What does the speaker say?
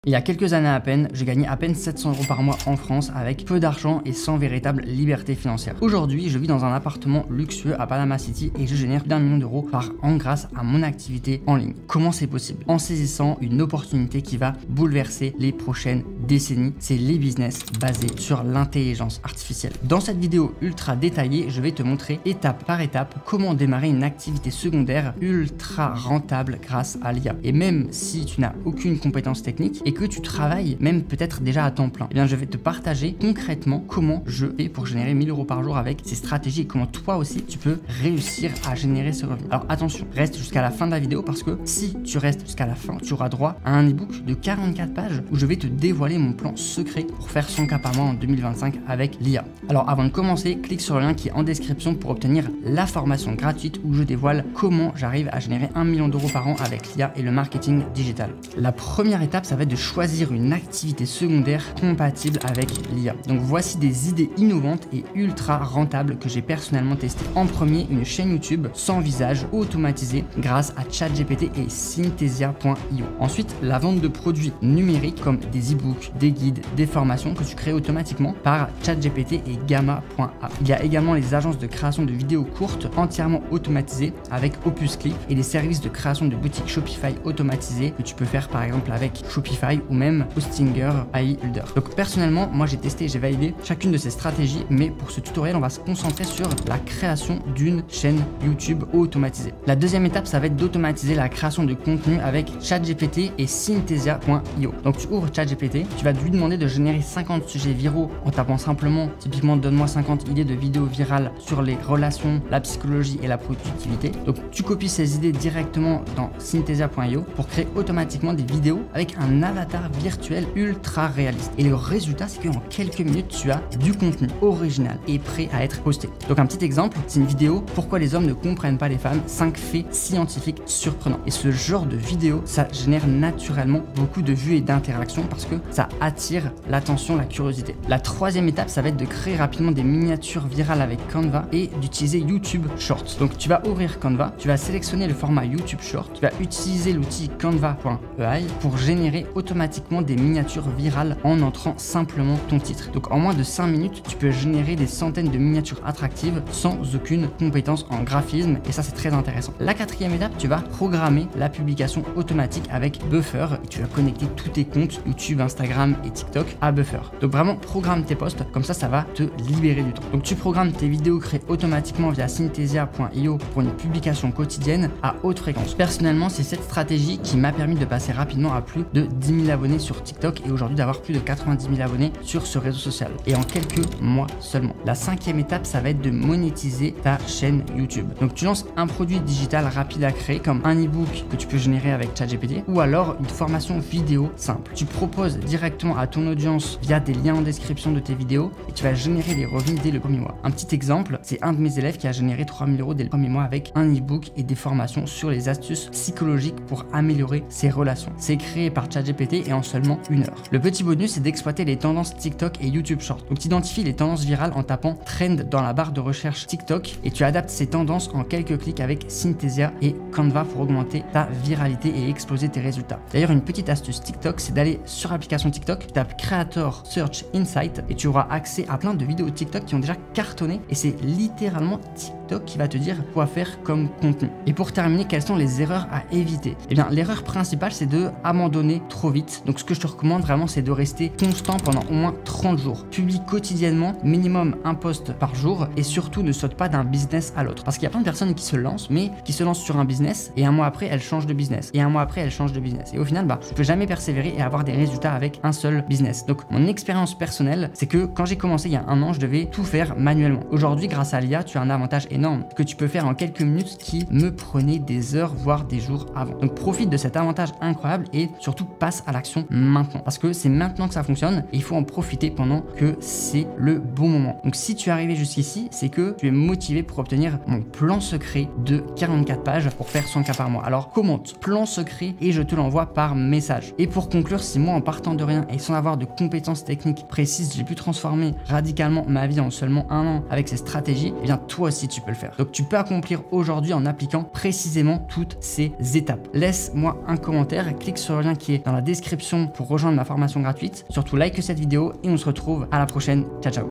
Il y a quelques années à peine, je gagnais à peine 700 € par mois en France avec peu d'argent et sans véritable liberté financière. Aujourd'hui, je vis dans un appartement luxueux à Panama City et je génère plus d'1 million d'euros par an grâce à mon activité en ligne. Comment c'est possible? En saisissant une opportunité qui va bouleverser les prochaines décennies, c'est les business basés sur l'intelligence artificielle. Dans cette vidéo ultra détaillée, je vais te montrer étape par étape comment démarrer une activité secondaire ultra rentable grâce à l'IA. Et même si tu n'as aucune compétence technique et que tu travailles même peut-être déjà à temps plein, eh bien je vais te partager concrètement comment je fais pour générer 1000 € par jour avec ces stratégies et comment toi aussi tu peux réussir à générer ce revenu. Alors attention, reste jusqu'à la fin de la vidéo parce que si tu restes jusqu'à la fin, tu auras droit à un ebook de 44 pages où je vais te dévoiler mon plan secret pour faire 100K par mois en 2025 avec l'IA. Alors avant de commencer, clique sur le lien qui est en description pour obtenir la formation gratuite où je dévoile comment j'arrive à générer 1 million d'euros par an avec l'IA et le marketing digital. La première étape, ça va être de choisir une activité secondaire compatible avec l'IA. Donc voici des idées innovantes et ultra rentables que j'ai personnellement testées. En premier, une chaîne YouTube sans visage automatisée grâce à ChatGPT et Synthesia.io. Ensuite, la vente de produits numériques comme des e-books, des guides, des formations que tu crées automatiquement par ChatGPT et Gamma.a. Il y a également les agences de création de vidéos courtes entièrement automatisées avec Opus Clip et les services de création de boutiques Shopify automatisés que tu peux faire par exemple avec Shopify ou même Hostinger AI Builder. Donc personnellement, moi j'ai testé et j'ai validé chacune de ces stratégies, mais pour ce tutoriel, on va se concentrer sur la création d'une chaîne YouTube automatisée. La deuxième étape, ça va être d'automatiser la création de contenu avec ChatGPT et Synthesia.io. Donc tu ouvres ChatGPT, tu vas lui demander de générer 50 sujets viraux en tapant simplement, typiquement donne-moi 50 idées de vidéos virales sur les relations, la psychologie et la productivité. Donc tu copies ces idées directement dans Synthesia.io pour créer automatiquement des vidéos avec un avatar virtuel ultra réaliste. Et le résultat, c'est qu'en quelques minutes, tu as du contenu original et prêt à être posté. Donc un petit exemple, c'est une vidéo pourquoi les hommes ne comprennent pas les femmes, 5 faits scientifiques surprenants. Et ce genre de vidéo, ça génère naturellement beaucoup de vues et d'interactions parce que ça attire l'attention, la curiosité. La troisième étape, ça va être de créer rapidement des miniatures virales avec Canva et d'utiliser YouTube Shorts. Donc tu vas ouvrir Canva, tu vas sélectionner le format YouTube Short, tu vas utiliser l'outil Canva.ai pour générer automatiquement des miniatures virales en entrant simplement ton titre. Donc en moins de 5 minutes, tu peux générer des centaines de miniatures attractives sans aucune compétence en graphisme et ça c'est très intéressant. La quatrième étape, tu vas programmer la publication automatique avec Buffer et tu vas connecter tous tes comptes YouTube, Instagram et TikTok à Buffer. Donc vraiment programme tes posts, comme ça va te libérer du temps. Donc tu programmes tes vidéos créées automatiquement via Synthesia.io pour une publication quotidienne à haute fréquence. Personnellement, c'est cette stratégie qui m'a permis de passer rapidement à plus de 10 000 abonnés sur TikTok et aujourd'hui d'avoir plus de 90 000 abonnés sur ce réseau social et en quelques mois seulement. La cinquième étape, ça va être de monétiser ta chaîne YouTube. Donc tu lances un produit digital rapide à créer comme un e-book que tu peux générer avec ChatGPT ou alors une formation vidéo simple. Tu proposes directement à ton audience via des liens en description de tes vidéos et tu vas générer des revenus dès le premier mois. Un petit exemple, c'est un de mes élèves qui a généré 3 000 € dès le premier mois avec un e-book et des formations sur les astuces psychologiques pour améliorer ses relations. C'est créé par ChatGPT et en seulement 1 heure. Le petit bonus, c'est d'exploiter les tendances TikTok et YouTube Short. Donc tu identifies les tendances virales en tapant Trend dans la barre de recherche TikTok et tu adaptes ces tendances en quelques clics avec Synthesia et Canva pour augmenter ta viralité et exploser tes résultats. D'ailleurs, une petite astuce TikTok, c'est d'aller sur l'application TikTok, tu tapes Creator Search Insight et tu auras accès à plein de vidéos TikTok qui ont déjà cartonné et c'est littéralement TikTok qui va te dire quoi faire comme contenu. Et pour terminer, quelles sont les erreurs à éviter? Eh bien, l'erreur principale, c'est de abandonner trop vite. Donc, ce que je te recommande vraiment, c'est de rester constant pendant au moins 30 jours. Publie quotidiennement, minimum un post par jour et surtout ne saute pas d'un business à l'autre. Parce qu'il y a plein de personnes qui se lancent, mais qui se lancent sur un business et un mois après, elles changent de business. Et un mois après, elles changent de business. Et au final, tu peux jamais persévérer et avoir des résultats avec un seul business. Donc, mon expérience personnelle, c'est que quand j'ai commencé il y a 1 an, je devais tout faire manuellement. Aujourd'hui, grâce à l'IA, tu as un avantage énorme que tu peux faire en quelques minutes qui me prenait des heures, voire des jours avant. Donc, profite de cet avantage incroyable et surtout passe à l'action maintenant. Parce que c'est maintenant que ça fonctionne et il faut en profiter pendant que c'est le bon moment. Donc, si tu es arrivé jusqu'ici, c'est que tu es motivé pour obtenir mon plan secret de 44 pages pour faire 100K par mois. Alors, commente plan secret et je te l'envoie par message. Et pour conclure, si moi, en partant de rien et sans avoir de compétences techniques précises, j'ai pu transformer radicalement ma vie en seulement 1 an avec ces stratégies, eh bien, toi aussi, tu peux. peux le faire. Donc tu peux accomplir aujourd'hui en appliquant précisément toutes ces étapes. Laisse-moi un commentaire, clique sur le lien qui est dans la description pour rejoindre ma formation gratuite. Surtout like cette vidéo et on se retrouve à la prochaine. Ciao ciao.